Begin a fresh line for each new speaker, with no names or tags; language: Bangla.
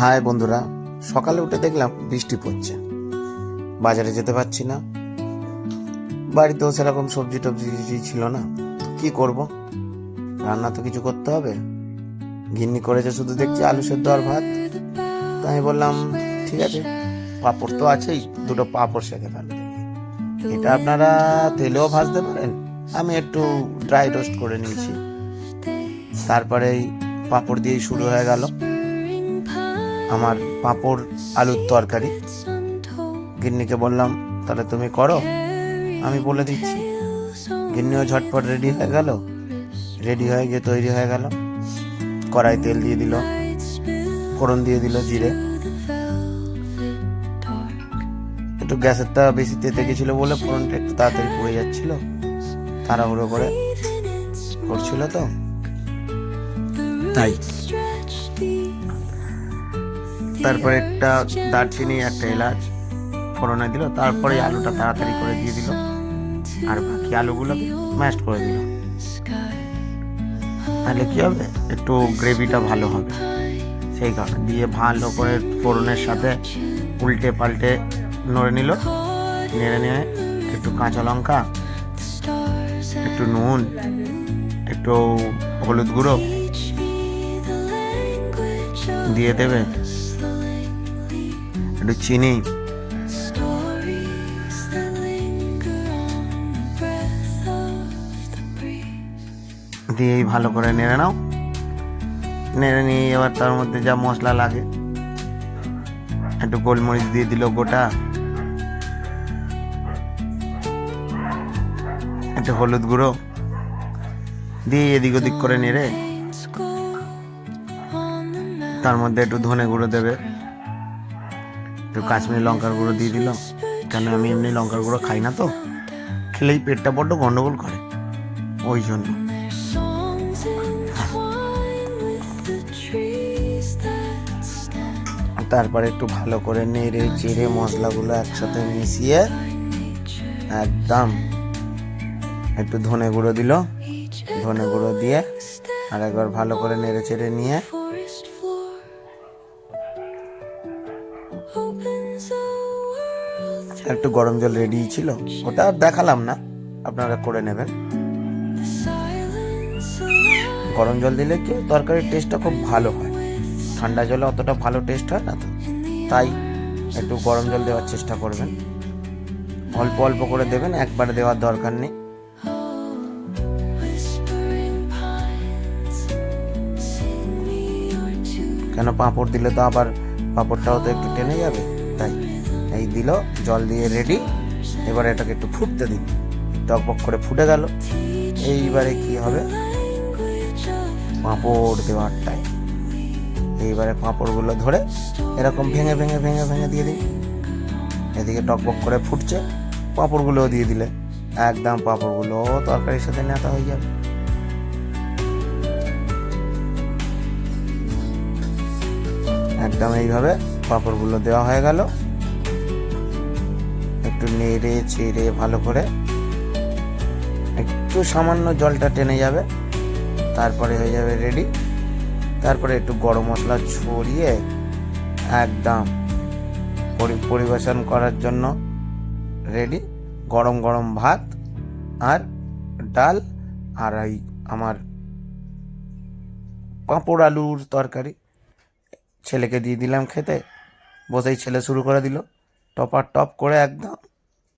হাই বন্ধুরা, সকালে উঠে দেখলাম বৃষ্টি পড়ছে। বাজারে যেতে পারছি না, বাড়িতেও সেরকম সবজি টবজি ছিল না। কি করব, রান্না তো কিছু করতে হবে। ঘিন্নি করেছে শুধু দেখছি আলু সেদ্ধ আর ভাত। তাই আমি বললাম ঠিক আছে, পাঁপড় তো আছেই, দুটো পাঁপড় সেঁকে ফেলো। এটা আপনারা তেলেও ভাজতে পারেন, আমি একটু ড্রাই রোস্ট করে নিয়েছি। তারপরে এই পাঁপড় দিয়েই শুরু হয়ে গেল আমার পাঁপড় আলুর তরকারি। গিন্নিকে বললাম তাহলে তুমি করো, আমি বলে দিচ্ছি। গিন্নিও ঝটপট রেডি হয়ে গেল, রেডি হয়ে গিয়ে তৈরি হয়ে গেল। কড়াই তেল দিয়ে দিল, ফোড়ন দিয়ে দিল জিরে। একটু গ্যাসেরটা বেশি তেতে গেছিল বলে ফোড়নটা একটু তাড়াতাড়ি পুড়ে যাচ্ছিল, তাড়াহুড়ো করে করছিল তো তাই। তারপরে একটা দারচিনি একটা এলাচ ফোড়নে দিল, তারপরে আলুটা তাড়াতাড়ি করে দিয়ে দিল আর বাকি আলুগুলো ম্যাশ করে দিল। তাহলে কি হবে, একটু গ্রেভিটা ভালো হবে। সেই কারণে দিয়ে ভালো করে ফোড়নের সাথে উল্টে পাল্টে নড়ে নিল। নেড়ে নিয়ে একটু কাঁচা লঙ্কা, একটু নুন, একটু হলুদ গুঁড়ো দিয়ে দেবে, একটু চিনি, দিয়েই ভালো করে নেড়ে নাও। নেড়ে নিয়ে এবার তার মধ্যে যা মশলা লাগে, একটু গোলমরিচ দিয়ে দিল গোটা, একটু হলুদ গুঁড়ো দিয়ে এদিক ওদিক করে নেড়ে তার মধ্যে একটু ধনে গুঁড়ো দেবে, একটু কাশ্মীরি লঙ্কার গুঁড়ো দিয়ে দিল। কেন আমি এমনি লঙ্কার গুঁড়ো খাই না, তো খেলেই পেটটা বড্ড গন্ডগোল করে, ওই জন্য। তারপরে একটু ভালো করে নেড়ে চেড়ে মশলাগুলো একসাথে মিশিয়ে একদম একটু ধনে গুঁড়ো দিল, ধনে গুঁড়ো দিয়ে আর একবার ভালো করে নেড়ে চেড়ে নিয়ে একটু গরম জল রেডি ছিল, ওটা আর দেখালাম না, আপনারা করে নেবেন। গরম জল দিলে কি তরকারির টেস্টটা খুব ভালো হয়, ঠান্ডা জলে অতটা ভালো টেস্ট হয় না, তো তাই একটু গরম জল দেওয়ার চেষ্টা করবেন। অল্প অল্প করে দেবেন, একবারে দেওয়ার দরকার নেই। কেন পাঁপড় দিলে তো আবার পাঁপড়টাও তো একটু টেনে যাবে, তাই এই দিল জল দিয়ে রেডি। এবারে এটাকে একটু ফুটতে দিন, টকবক করে ফুটে গেল। এইবারে কি হবে, পাঁপড় দেওয়ার টাইম। এইবারে পাঁপড়গুলো ধরে এরকম ভেঙে ভেঙে ভেঙে ভেঙে দিয়ে দিন। এদিকে টকবক করে ফুটছে, পাঁপড়গুলোও দিয়ে দিলে একদম পাঁপড়গুলো তরকারির সাথে নেতা হয়ে যাবে। একদম এইভাবে পাঁপড়গুলো দেওয়া হয়ে গেল। একটু নেড়ে চেড়ে ভালো করে একটু সামান্য জলটা টেনে যাবে, তারপরে হয়ে যাবে রেডি। তারপরে একটু গরম মশলা ছড়িয়ে একদম পরিবেশন করার জন্য রেডি। গরম গরম ভাত আর ডাল আর এই আমার পাঁপড় আলুর তরকারি। ছেলেকে দিয়ে দিলাম খেতে, বসেই ছেলে শুরু করে দিল টপার টপ করে একদম।